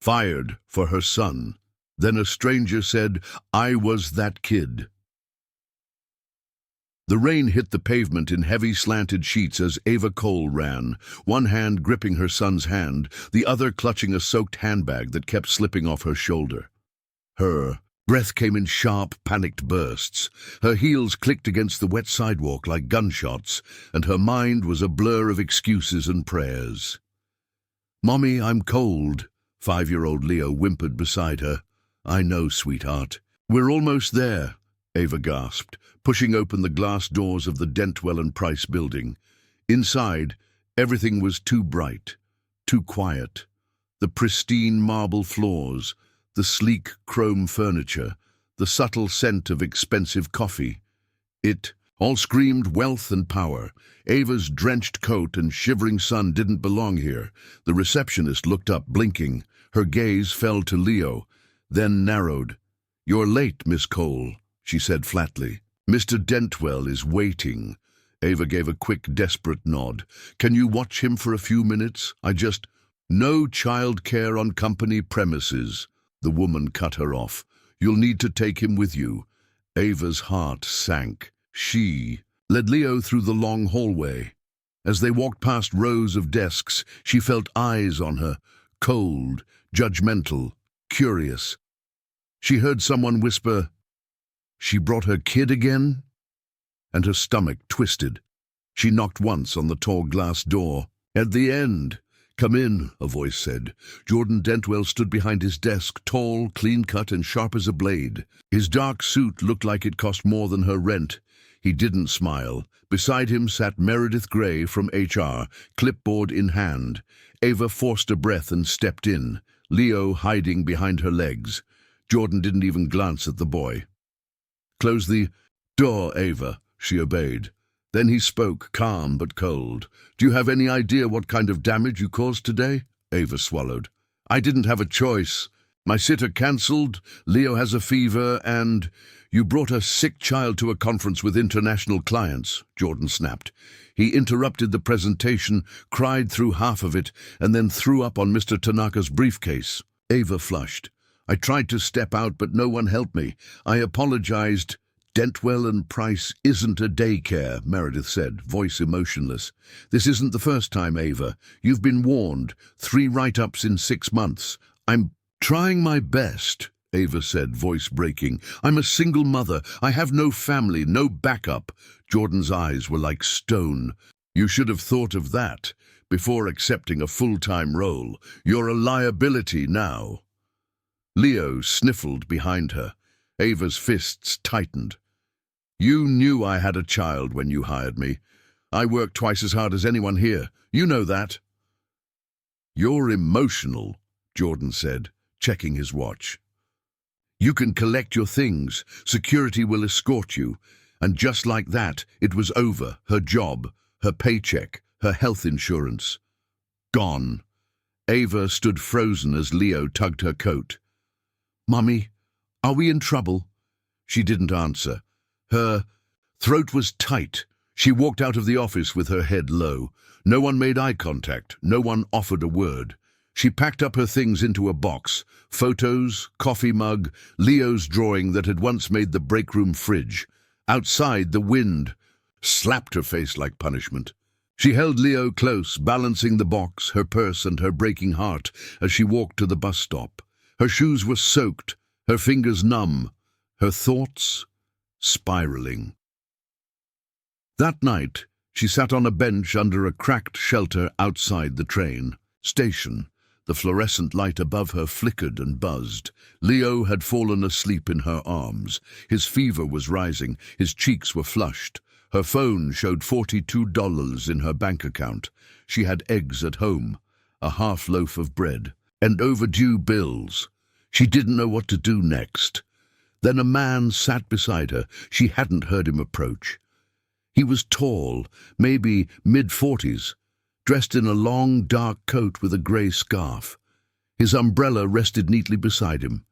fired for her son. Then a stranger said, "I was that kid." The rain hit the pavement in heavy slanted sheets as Ava Cole ran, one hand gripping her son's hand, the other clutching a soaked handbag that kept slipping off her shoulder. Her breath came in sharp, panicked bursts. Her heels clicked against the wet sidewalk like gunshots, and her mind was a blur of excuses and prayers. "Mommy, I'm cold," 5-year-old Leo whimpered beside her. "I know, sweetheart." "We're almost there," Ava gasped, pushing open the glass doors of the Dentwell and Price building. Inside, everything was too bright, too quiet. The pristine marble floors, the sleek chrome furniture, the subtle scent of expensive coffee. It all screamed wealth and power. Ava's drenched coat and shivering son didn't belong here. The receptionist looked up, blinking. Her gaze fell to Leo, then narrowed. "You're late, Miss Cole," she said flatly. "Mr. Dentwell is waiting." Ava gave a quick, desperate nod. "Can you watch him for a few minutes? No child care on company premises." The woman cut her off. "You'll need to take him with you." Ava's heart sank. She led Leo through the long hallway. As they walked past rows of desks, she felt eyes on her, cold, judgmental, curious. She heard someone whisper, "She brought her kid again?" And her stomach twisted. She knocked once on the tall glass door. At the end, "Come in," a voice said. Jordan Dentwell stood behind his desk, tall, clean-cut, and sharp as a blade. His dark suit looked like it cost more than her rent. He didn't smile. Beside him sat Meredith Gray from HR, clipboard in hand. Ava forced a breath and stepped in, Leo hiding behind her legs. Jordan didn't even glance at the boy. "Close the door, Ava," she obeyed. Then he spoke, calm but cold. "Do you have any idea what kind of damage you caused today?" Ava swallowed. "I didn't have a choice. My sitter cancelled, Leo has a fever, and you brought a sick child to a conference with international clients," Jordan snapped. He interrupted the presentation, cried through half of it, and then threw up on Mr. Tanaka's briefcase. Ava flushed. "I tried to step out, but no one helped me. I apologized." "Dentwell and Price isn't a daycare," Meredith said, voice emotionless. "This isn't the first time, Ava. You've been warned. 3 write-ups in 6 months. I'm trying my best," Ava said, voice breaking. "I'm a single mother. I have no family, no backup." Jordan's eyes were like stone. "You should have thought of that before accepting a full-time role. You're a liability now." Leo sniffled behind her. Ava's fists tightened. "You knew I had a child when you hired me. I work twice as hard as anyone here. You know that." "You're emotional," Jordan said, checking his watch. "You can collect your things. Security will escort you." And just like that, it was over. Her job, her paycheck, her health insurance. Gone. Ava stood frozen as Leo tugged her coat. "Mummy, are we in trouble?" She didn't answer. Her throat was tight. She walked out of the office with her head low. No one made eye contact. No one offered a word. She packed up her things into a box. Photos, coffee mug, Leo's drawing that had once made the break room fridge. Outside, the wind slapped her face like punishment. She held Leo close, balancing the box, her purse and her breaking heart, as she walked to the bus stop. Her shoes were soaked, her fingers numb, her thoughts spiraling. That night, she sat on a bench under a cracked shelter outside the train station. The fluorescent light above her flickered and buzzed. Leo had fallen asleep in her arms. His fever was rising, his cheeks were flushed. Her phone showed $42 in her bank account. She had eggs at home, a half loaf of bread, and overdue bills. She didn't know what to do next. Then a man sat beside her. She hadn't heard him approach. He was tall, maybe mid-40s, dressed in a long, dark coat with a grey scarf. His umbrella rested neatly beside him.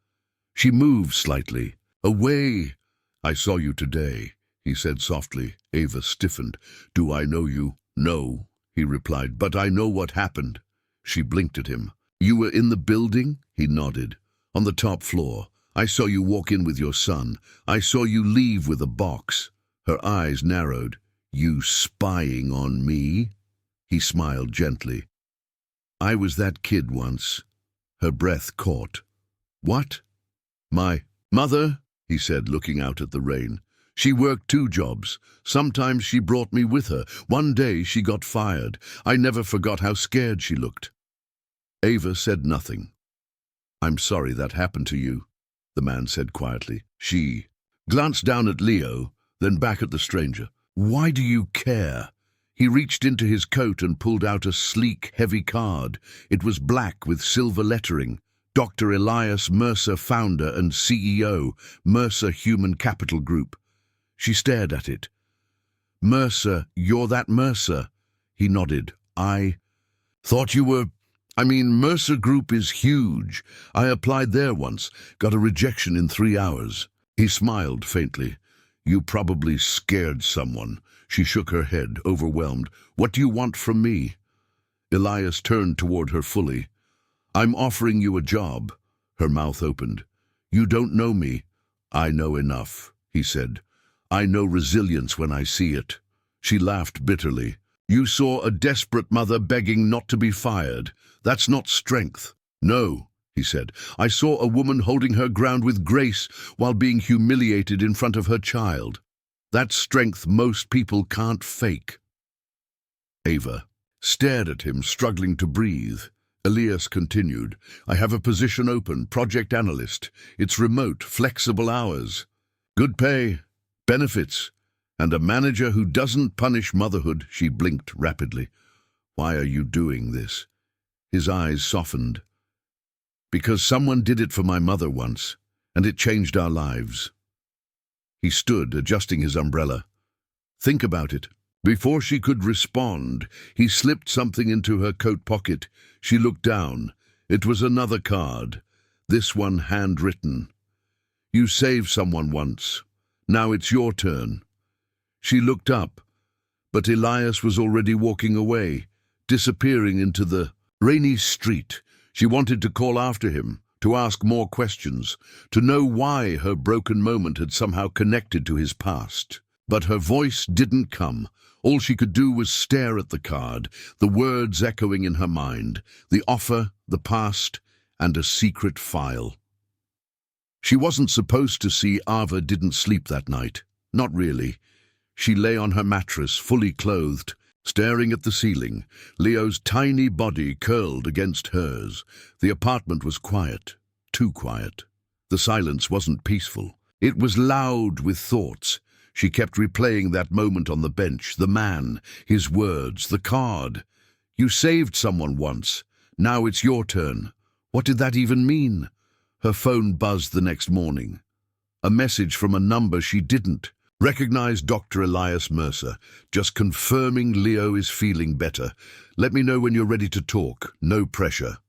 She moved slightly. "Away!" "I saw you today," he said softly. Ava stiffened. "Do I know you?" "No," he replied, "but I know what happened." She blinked at him. You were in the building? He nodded. On the top floor. I saw you walk in with your son. I saw you leave with a box. Her eyes narrowed. You spying on me? He smiled gently. I was that kid once. Her breath caught. What? My mother, he said, looking out at the rain. She worked 2 jobs. Sometimes she brought me with her. One day she got fired. I never forgot how scared she looked. Ava said nothing. I'm sorry that happened to you, the man said quietly. She glanced down at Leo, then back at the stranger. Why do you care? He reached into his coat and pulled out a sleek, heavy card. It was black with silver lettering. Dr. Elias Mercer, founder and CEO, Mercer Human Capital Group. She stared at it. Mercer, you're that Mercer? He nodded. I thought you were... Mercer Group is huge. I applied there once, got a rejection in 3 hours. He smiled faintly. You probably scared someone. She shook her head, overwhelmed. What do you want from me? Elias turned toward her fully. I'm offering you a job. Her mouth opened. You don't know me. I know enough, he said. I know resilience when I see it. She laughed bitterly. You saw a desperate mother begging not to be fired. That's not strength. No, he said. I saw a woman holding her ground with grace while being humiliated in front of her child. That's strength most people can't fake. Ava stared at him, struggling to breathe. Elias continued. I have a position open, project analyst. It's remote, flexible hours. Good pay, benefits, and a manager who doesn't punish motherhood. She blinked rapidly. Why are you doing this? His eyes softened. Because someone did it for my mother once, and it changed our lives. He stood, adjusting his umbrella. Think about it. Before she could respond, he slipped something into her coat pocket. She looked down. It was another card, this one handwritten. You saved someone once. Now it's your turn. She looked up, but Elias was already walking away, disappearing into the rainy street. She wanted to call after him, to ask more questions, to know why her broken moment had somehow connected to his past. But her voice didn't come. All she could do was stare at the card, the words echoing in her mind, the offer, the past, and a secret file. She wasn't supposed to see Ava didn't sleep that night. Not really. She lay on her mattress, fully clothed, staring at the ceiling, Leo's tiny body curled against hers. The apartment was quiet, too quiet. The silence wasn't peaceful. It was loud with thoughts. She kept replaying that moment on the bench, the man, his words, the card. You saved someone once. Now it's your turn. What did that even mean? Her phone buzzed the next morning. A message from a number she didn't recognize. Dr. Elias Mercer, just confirming Leo is feeling better. Let me know when you're ready to talk. No pressure.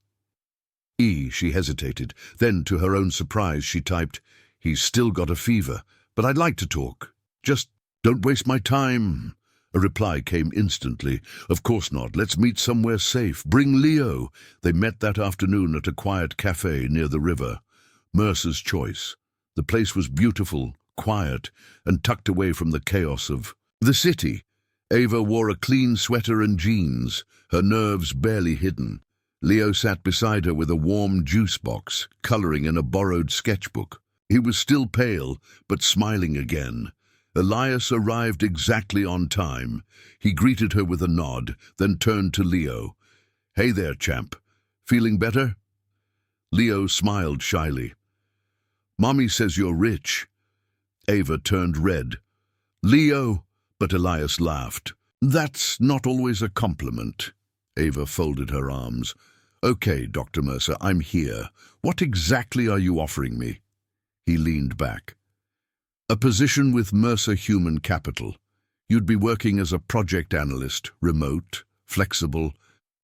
She hesitated. Then, to her own surprise, she typed, He's still got a fever, but I'd like to talk. Just don't waste my time. A reply came instantly. Of course not. Let's meet somewhere safe. Bring Leo. They met that afternoon at a quiet cafe near the river. Mercer's choice. The place was beautiful, quiet, and tucked away from the chaos of the city. Ava wore a clean sweater and jeans, her nerves barely hidden. Leo sat beside her with a warm juice box, coloring in a borrowed sketchbook. He was still pale, but smiling again. Elias arrived exactly on time. He greeted her with a nod, then turned to Leo. Hey there, champ. Feeling better? Leo smiled shyly. Mommy says you're rich. Ava turned red. Leo, but Elias laughed. That's not always a compliment. Ava folded her arms. Okay, Dr. Mercer, I'm here. What exactly are you offering me? He leaned back. A position with Mercer Human Capital. You'd be working as a project analyst, remote, flexible,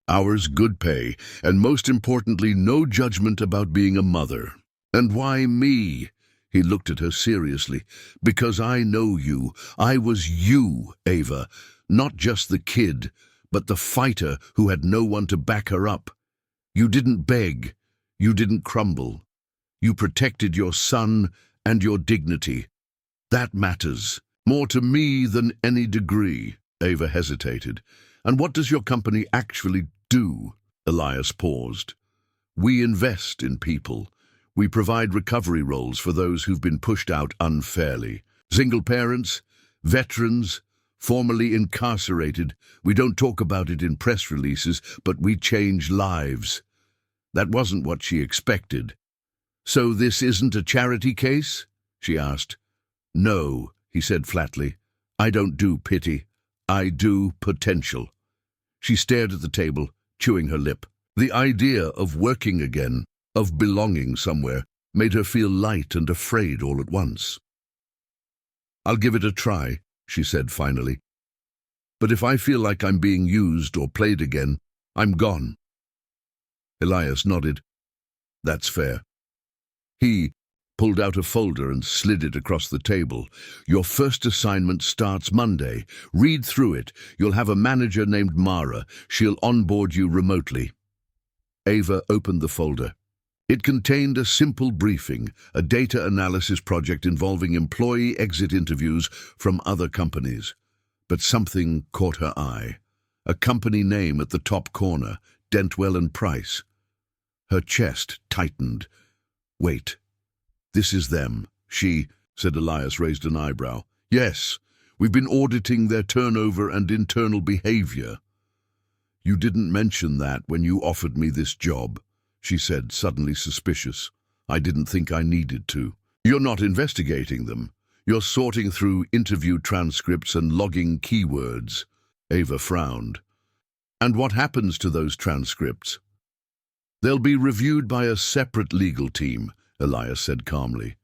hours, good pay, and most importantly, no judgment about being a mother. And why me? He looked at her seriously. Because I know you. I was you, Ava. Not just the kid, but the fighter who had no one to back her up. You didn't beg. You didn't crumble. You protected your son and your dignity. That matters. More to me than any degree. Ava hesitated. And what does your company actually do? Elias paused. We invest in people. We provide recovery roles for those who've been pushed out unfairly. Single parents, veterans, formerly incarcerated. We don't talk about it in press releases, but we change lives. That wasn't what she expected. So this isn't a charity case? She asked. No, he said flatly. I don't do pity. I do potential. She stared at the table, chewing her lip. The idea of working again, of belonging somewhere, made her feel light and afraid all at once. I'll give it a try, she said finally. But if I feel like I'm being used or played again, I'm gone. Elias nodded. That's fair. He pulled out a folder and slid it across the table. Your first assignment starts Monday. Read through it. You'll have a manager named Mara. She'll onboard you remotely. Ava opened the folder. It contained a simple briefing, a data analysis project involving employee exit interviews from other companies. But something caught her eye. A company name at the top corner, Dentwell and Price. Her chest tightened. Wait. This is them. She, said Elias, raised an eyebrow. Yes, we've been auditing their turnover and internal behavior. You didn't mention that when you offered me this job, she said, suddenly suspicious. I didn't think I needed to. You're not investigating them. You're sorting through interview transcripts and logging keywords. Ava frowned. And what happens to those transcripts? They'll be reviewed by a separate legal team, Elias said calmly.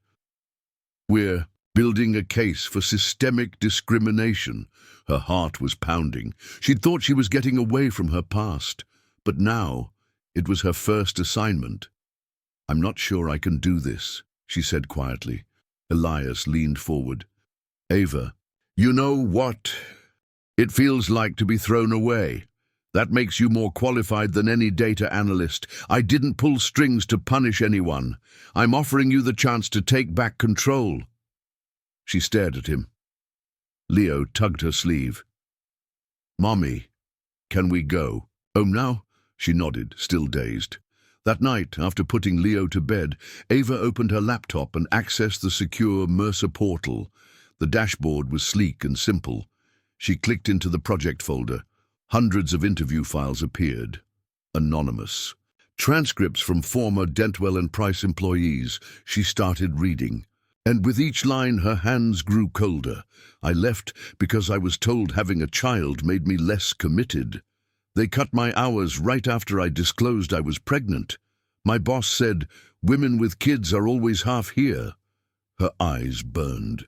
We're building a case for systemic discrimination. Her heart was pounding. She'd thought she was getting away from her past, but now it was her first assignment. I'm not sure I can do this, she said quietly. Elias leaned forward. Ava, you know what it feels like to be thrown away. That makes you more qualified than any data analyst. I didn't pull strings to punish anyone. I'm offering you the chance to take back control. She stared at him. Leo tugged her sleeve. Mommy, can we go? Home now? She nodded, still dazed. That night, after putting Leo to bed, Ava opened her laptop and accessed the secure Mercer portal. The dashboard was sleek and simple. She clicked into the project folder. Hundreds of interview files appeared. Anonymous. Transcripts from former Dentwell and Price employees. She started reading. And with each line, her hands grew colder. I left because I was told having a child made me less committed. They cut my hours right after I disclosed I was pregnant. My boss said, women with kids are always half here. Her eyes burned.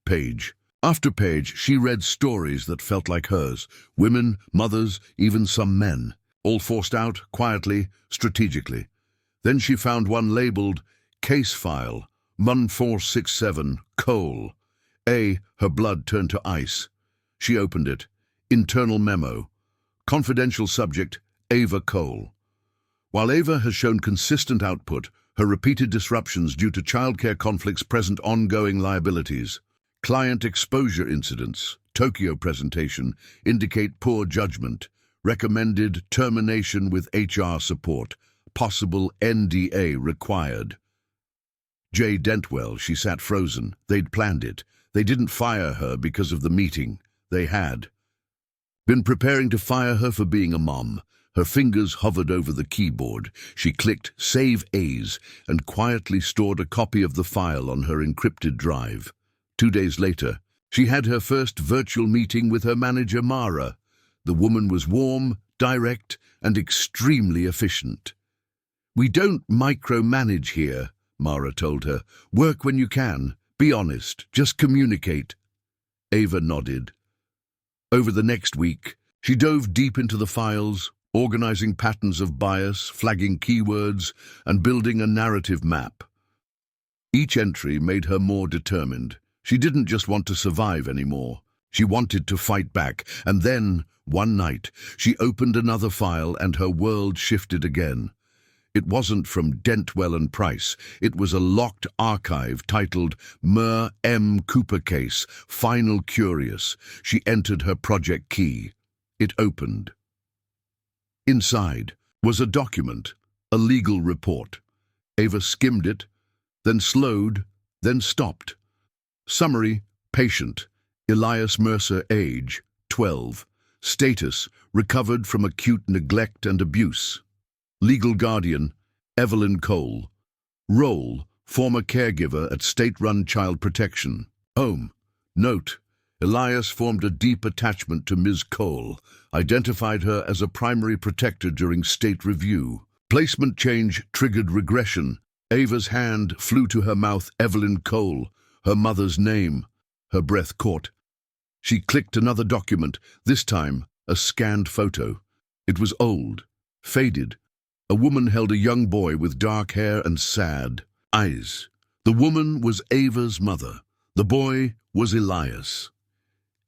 Page after page, she read stories that felt like hers. Women, mothers, even some men. All forced out, quietly, strategically. Then she found one labeled, Case File, Mun 467, Cole. Her blood turned to ice. She opened it. Internal memo. Confidential subject, Ava Cole. While Ava has shown consistent output, her repeated disruptions due to childcare conflicts present ongoing liabilities. Client exposure incidents, Tokyo presentation, indicate poor judgment. Recommended termination with HR support. Possible NDA required. J. Dentwell, she sat frozen. They'd planned it. They didn't fire her because of the meeting. They had been preparing to fire her for being a mom. Her fingers hovered over the keyboard. She clicked Save As and quietly stored a copy of the file on her encrypted drive. 2 days later, she had her first virtual meeting with her manager, Mara. The woman was warm, direct, and extremely efficient. We don't micromanage here, Mara told her. Work when you can. Be honest. Just communicate. Ava nodded. Over the next week, she dove deep into the files, organizing patterns of bias, flagging keywords, and building a narrative map. Each entry made her more determined. She didn't just want to survive anymore. She wanted to fight back. And then, one night, she opened another file and her world shifted again. It wasn't from Dentwell and Price. It was a locked archive titled Mer M. Cooper Case, Final Curious. She entered her project key. It opened. Inside was a document, a legal report. Ava skimmed it, then slowed, then stopped. Summary: patient, Elias Mercer, age 12. Status: recovered from acute neglect and abuse. Legal guardian: Evelyn Cole. Role: former caregiver at state-run child protection. Home: note: Elias formed a deep attachment to Ms. Cole, identified her as a primary protector during state review. Placement change triggered regression. Ava's hand flew to her mouth. Evelyn Cole, her mother's name. Her breath caught. She clicked another document, this time a scanned photo. It was old, faded. A woman held a young boy with dark hair and sad eyes. The woman was Ava's mother. The boy was Elias.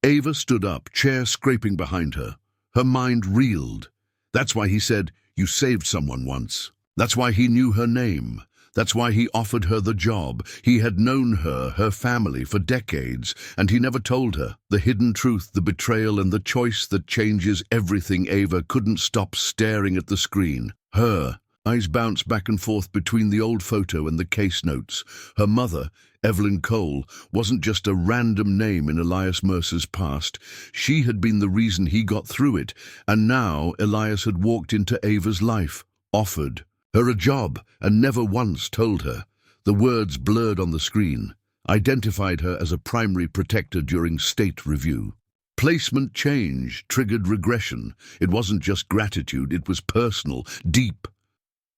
Ava stood up, chair scraping behind her. Her mind reeled. That's why he said, "You saved someone once." That's why he knew her name. That's why he offered her the job. He had known her, her family, for decades, and he never told her. The hidden truth, the betrayal, and the choice that changes everything. Ava couldn't stop staring at the screen. Her eyes bounced back and forth between the old photo and the case notes. Her mother, Evelyn Cole, wasn't just a random name in Elias Mercer's past. She had been the reason he got through it, and now Elias had walked into Ava's life, offered her a job, and never once told her. The words blurred on the screen, identified her as a primary protector during state review. Placement change triggered regression. It wasn't just gratitude, it was personal, deep.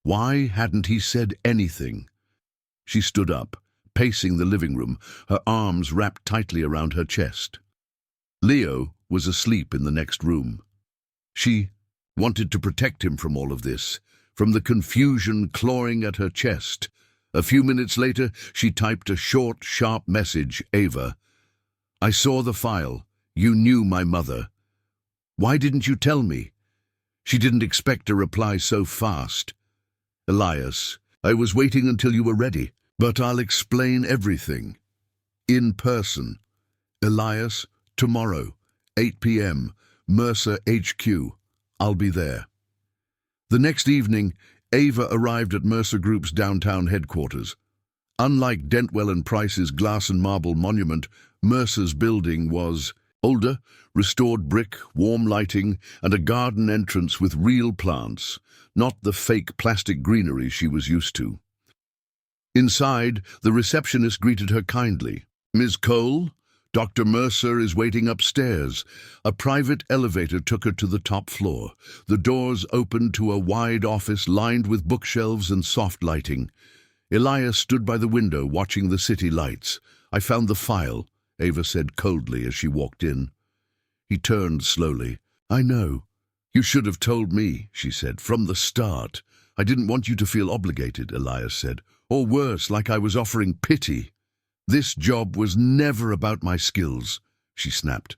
Why hadn't he said anything? She stood up, pacing the living room, her arms wrapped tightly around her chest. Leo was asleep in the next room. She wanted to protect him from all of this, from the confusion clawing at her chest. A few minutes later, she typed a short, sharp message. Ava, I saw the file. You knew my mother. Why didn't you tell me? She didn't expect a reply so fast. Elias, I was waiting until you were ready, but I'll explain everything. In person. Elias, tomorrow, 8 p.m., Mercer HQ. I'll be there. The next evening, Ava arrived at Mercer Group's downtown headquarters. Unlike Dentwell and Price's glass and marble monument, Mercer's building was older, restored brick, warm lighting, and a garden entrance with real plants, not the fake plastic greenery she was used to. Inside, the receptionist greeted her kindly. Ms. Cole, Dr. Mercer is waiting upstairs. A private elevator took her to the top floor. The doors opened to a wide office lined with bookshelves and soft lighting. Elias stood by the window watching the city lights. I found the file, Ava said coldly as she walked in. He turned slowly. I know. You should have told me, she said, from the start. I didn't want you to feel obligated, Elias said. Or worse, like I was offering pity. This job was never about my skills, she snapped.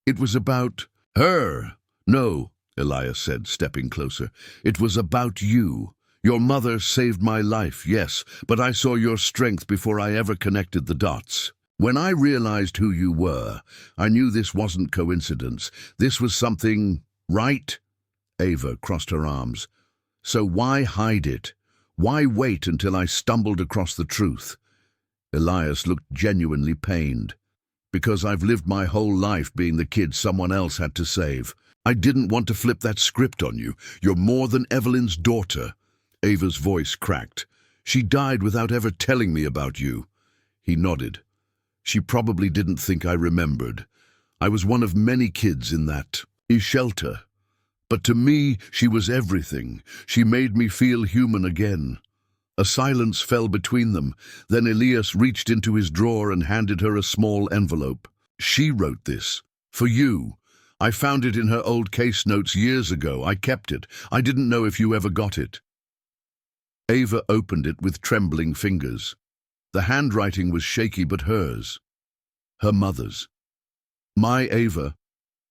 It was about her. No, Elias said, stepping closer. It was about you. Your mother saved my life, yes, but I saw your strength before I ever connected the dots. When I realized who you were, I knew this wasn't coincidence. This was something right. Ava crossed her arms. So why hide it? Why wait until I stumbled across the truth? Elias looked genuinely pained. Because I've lived my whole life being the kid someone else had to save. I didn't want to flip that script on you. You're more than Evelyn's daughter. Ava's voice cracked. She died without ever telling me about you. He nodded. She probably didn't think I remembered. I was one of many kids in that shelter. But to me, she was everything. She made me feel human again. A silence fell between them. Then Elias reached into his drawer and handed her a small envelope. She wrote this. For you. I found it in her old case notes years ago. I kept it. I didn't know if you ever got it. Ava opened it with trembling fingers. The handwriting was shaky but hers. Her mother's. My Ava,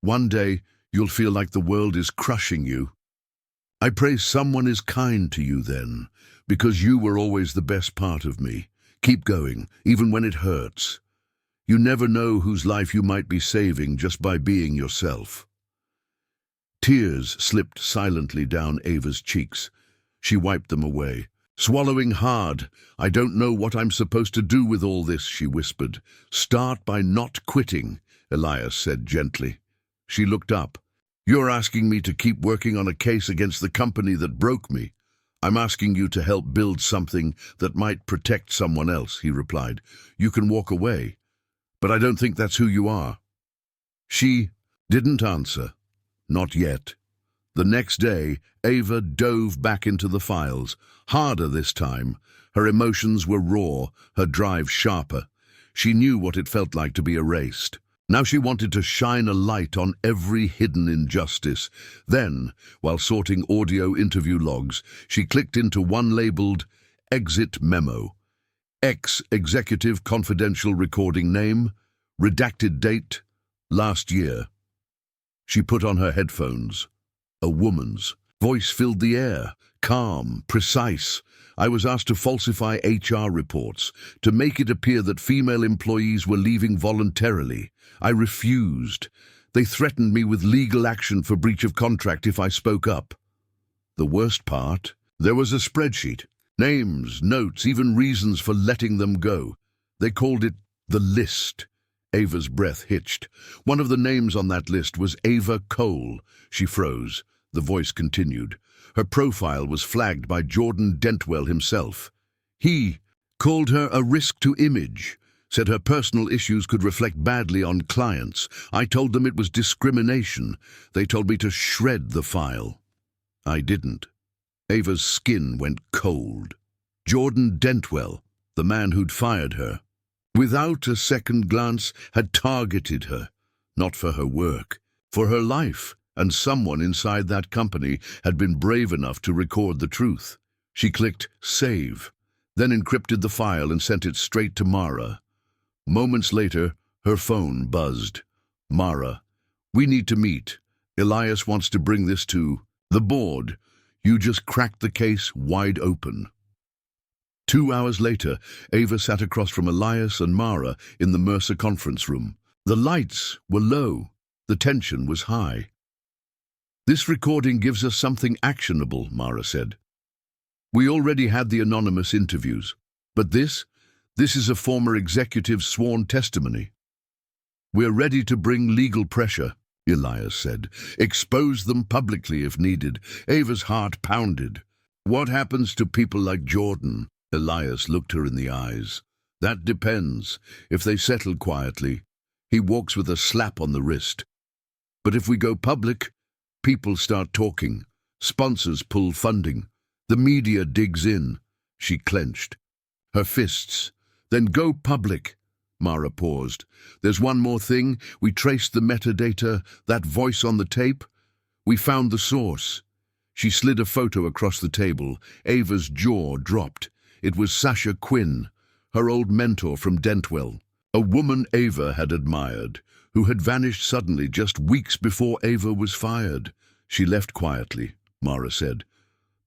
one day you'll feel like the world is crushing you. I pray someone is kind to you then, because you were always the best part of me. Keep going, even when it hurts. You never know whose life you might be saving just by being yourself. Tears slipped silently down Ava's cheeks. She wiped them away. Swallowing hard. I don't know what I'm supposed to do with all this, she whispered. Start by not quitting, Elias said gently. She looked up. You're asking me to keep working on a case against the company that broke me. I'm asking you to help build something that might protect someone else, he replied. You can walk away, but I don't think that's who you are. She didn't answer. Not yet. The next day, Ava dove back into the files, harder this time. Her emotions were raw, her drive sharper. She knew what it felt like to be erased. Now she wanted to shine a light on every hidden injustice. Then, while sorting audio interview logs, she clicked into one labeled Exit Memo. Ex-Executive Confidential Recording Name, redacted date, last year. She put on her headphones. A woman's voice filled the air, calm, precise. I was asked to falsify HR reports, to make it appear that female employees were leaving voluntarily. I refused. They threatened me with legal action for breach of contract if I spoke up. The worst part? There was a spreadsheet. Names, notes, even reasons for letting them go. They called it the list. Ava's breath hitched. One of the names on that list was Ava Cole. She froze. The voice continued. Her profile was flagged by Jordan Dentwell himself. He called her a risk to image, said her personal issues could reflect badly on clients. I told them it was discrimination. They told me to shred the file. I didn't. Ava's skin went cold. Jordan Dentwell, the man who'd fired her, without a second glance, had targeted her, not for her work, for her life, and someone inside that company had been brave enough to record the truth. She clicked Save, then encrypted the file and sent it straight to Mara. Moments later, her phone buzzed. Mara, we need to meet. Elias wants to bring this to the board. You just cracked the case wide open. 2 hours later, Ava sat across from Elias and Mara in the Mercer conference room. The lights were low. The tension was high. This recording gives us something actionable, Mara said. We already had the anonymous interviews, but this is a former executive's sworn testimony. We're ready to bring legal pressure, Elias said. Expose them publicly if needed. Ava's heart pounded. What happens to people like Jordan? Elias looked her in the eyes. That depends. If they settle quietly, he walks with a slap on the wrist. But if we go public, people start talking. Sponsors pull funding. The media digs in. She clenched her fists. Then go public. Mara paused. There's one more thing. We traced the metadata, that voice on the tape. We found the source. She slid a photo across the table. Ava's jaw dropped. It was Sasha Quinn, her old mentor from Dentwell, a woman Ava had admired, who had vanished suddenly just weeks before Ava was fired. She left quietly, Mara said,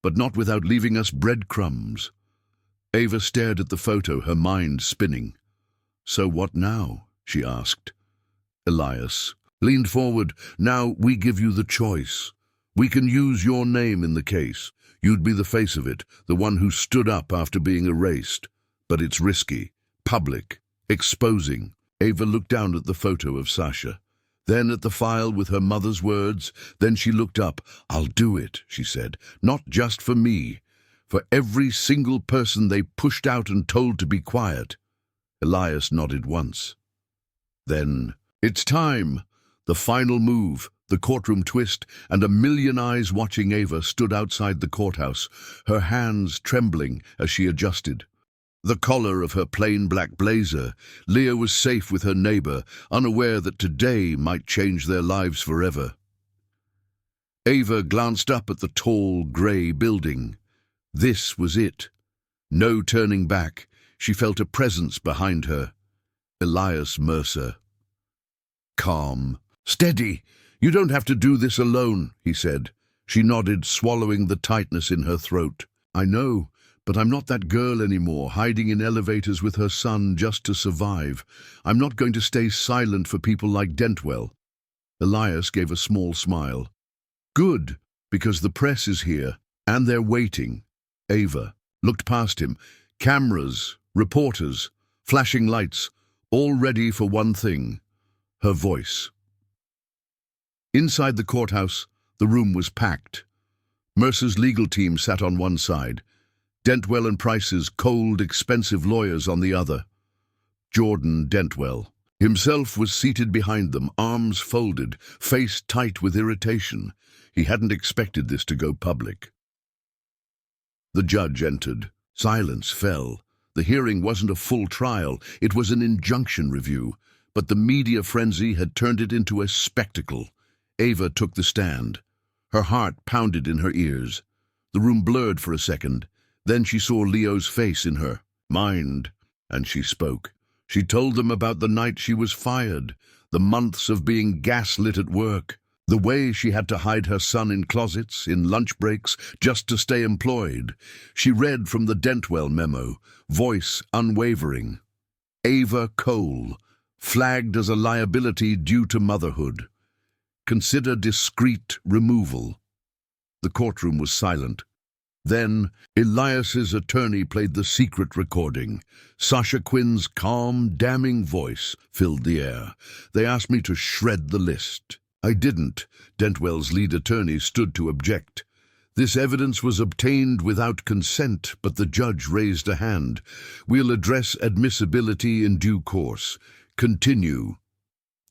but not without leaving us breadcrumbs. Ava stared at the photo, her mind spinning. So what now? She asked. Elias leaned forward. Now we give you the choice. We can use your name in the case. You'd be the face of it, the one who stood up after being erased. But it's risky, public, exposing. Ava looked down at the photo of Sasha, then at the file with her mother's words. Then she looked up. I'll do it, she said, not just for me, for every single person they pushed out and told to be quiet. Elias nodded once. Then, it's time. The final move, the courtroom twist, and a million eyes watching Ava stood outside the courthouse, her hands trembling as she adjusted the collar of her plain black blazer. Leah was safe with her neighbor, unaware that today might change their lives forever. Ava glanced up at the tall, grey building. This was it. No turning back. She felt a presence behind her. Elias Mercer. Calm. Steady. You don't have to do this alone, he said. She nodded, swallowing the tightness in her throat. I know, but I'm not that girl anymore, hiding in elevators with her son just to survive. I'm not going to stay silent for people like Dentwell. Elias gave a small smile. Good, because the press is here, and they're waiting. Ava looked past him. Cameras, reporters, flashing lights, all ready for one thing: her voice. Inside the courthouse, the room was packed. Mercer's legal team sat on one side, Dentwell and Price's cold, expensive lawyers on the other. Jordan Dentwell himself was seated behind them, arms folded, face tight with irritation. He hadn't expected this to go public. The judge entered. Silence fell. The hearing wasn't a full trial, it was an injunction review, but the media frenzy had turned it into a spectacle. Ava took the stand. Her heart pounded in her ears. The room blurred for a second. Then she saw Leo's face in her mind, and she spoke. She told them about the night she was fired, the months of being gaslit at work, the way she had to hide her son in closets, in lunch breaks, just to stay employed. She read from the Dentwell memo, voice unwavering. Ava Cole, flagged as a liability due to motherhood. Consider discreet removal. The courtroom was silent. Then, Elias's attorney played the secret recording. Sasha Quinn's calm, damning voice filled the air. They asked me to shred the list. I didn't. Dentwell's lead attorney stood to object. This evidence was obtained without consent, but the judge raised a hand. We'll address admissibility in due course. Continue.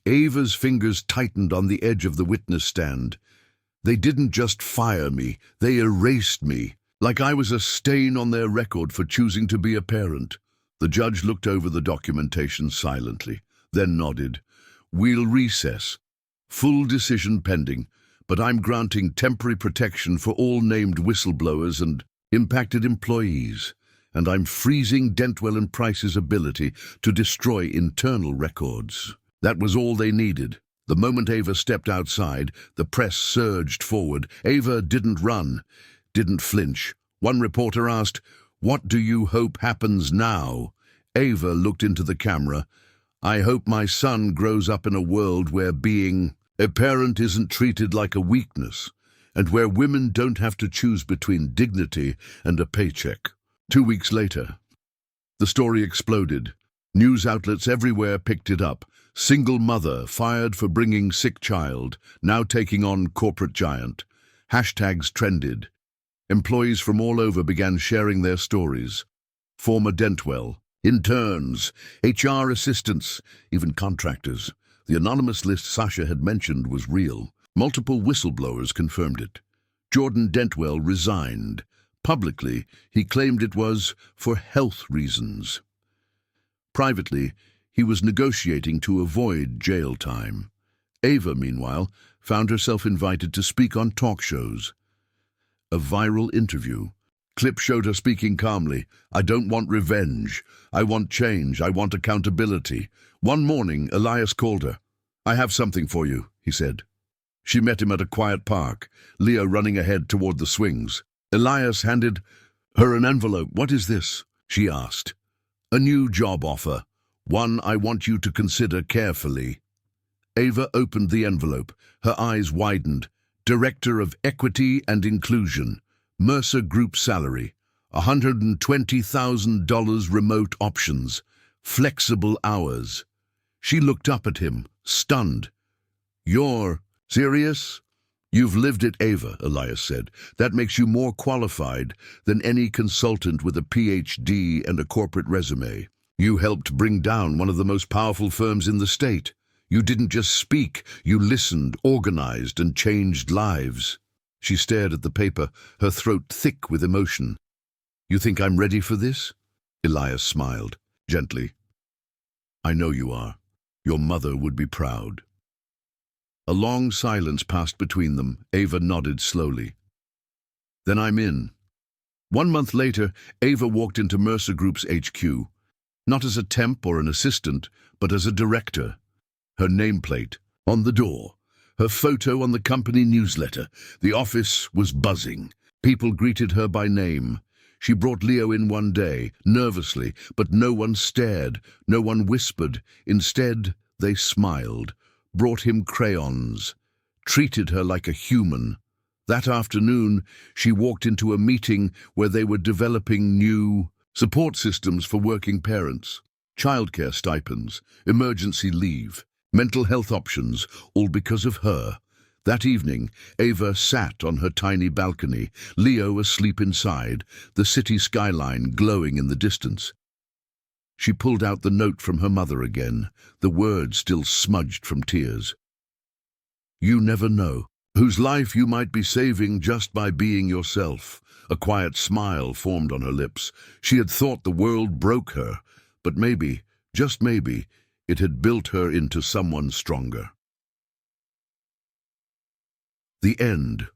Ava's fingers tightened on the edge of the witness stand. They didn't just fire me, they erased me, like I was a stain on their record for choosing to be a parent. The judge looked over the documentation silently, then nodded. We'll recess. Full decision pending, but I'm granting temporary protection for all named whistleblowers and impacted employees, and I'm freezing Dentwell and Price's ability to destroy internal records. That was all they needed. The moment Ava stepped outside, the press surged forward. Ava didn't run, didn't flinch. One reporter asked, "What do you hope happens now?" Ava looked into the camera. "I hope my son grows up in a world where being a parent isn't treated like a weakness, and where women don't have to choose between dignity and a paycheck." 2 weeks later, the story exploded. News outlets everywhere picked it up. Single mother fired for bringing sick child, now taking on corporate giant. Hashtags trended. Employees from all over began sharing their stories. Former Dentwell, interns, HR assistants, even contractors. The anonymous list Sasha had mentioned was real. Multiple whistleblowers confirmed it. Jordan Dentwell resigned. Publicly, he claimed it was for health reasons. Privately, he was negotiating to avoid jail time. Ava, meanwhile, found herself invited to speak on talk shows. A viral interview. Clip showed her speaking calmly. "I don't want revenge. I want change. I want accountability." One morning, Elias called her. "I have something for you," he said. She met him at a quiet park, Leo running ahead toward the swings. Elias handed her an envelope. "What is this?" she asked. "A new job offer. One I want you to consider carefully." Ava opened the envelope. Her eyes widened. Director of Equity and Inclusion. Mercer Group salary. $120,000 remote options. Flexible hours. She looked up at him, stunned. "You're serious?" "You've lived it, Ava," Elias said. "That makes you more qualified than any consultant with a PhD and a corporate resume. You helped bring down one of the most powerful firms in the state. You didn't just speak, you listened, organized, and changed lives." She stared at the paper, her throat thick with emotion. "You think I'm ready for this?" Elias smiled, gently. "I know you are. Your mother would be proud." A long silence passed between them. Ava nodded slowly. "Then I'm in." 1 month later, Ava walked into Mercer Group's HQ. Not as a temp or an assistant, but as a director. Her nameplate on the door. Her photo on the company newsletter. The office was buzzing. People greeted her by name. She brought Leo in one day, nervously, but no one stared, no one whispered. Instead, they smiled, brought him crayons, treated her like a human. That afternoon, she walked into a meeting where they were developing new support systems for working parents, childcare stipends, emergency leave, mental health options, all because of her. That evening, Ava sat on her tiny balcony, Leo asleep inside, the city skyline glowing in the distance. She pulled out the note from her mother again, the words still smudged from tears. You never know whose life you might be saving just by being yourself. A quiet smile formed on her lips. She had thought the world broke her, but maybe, just maybe, it had built her into someone stronger. The end.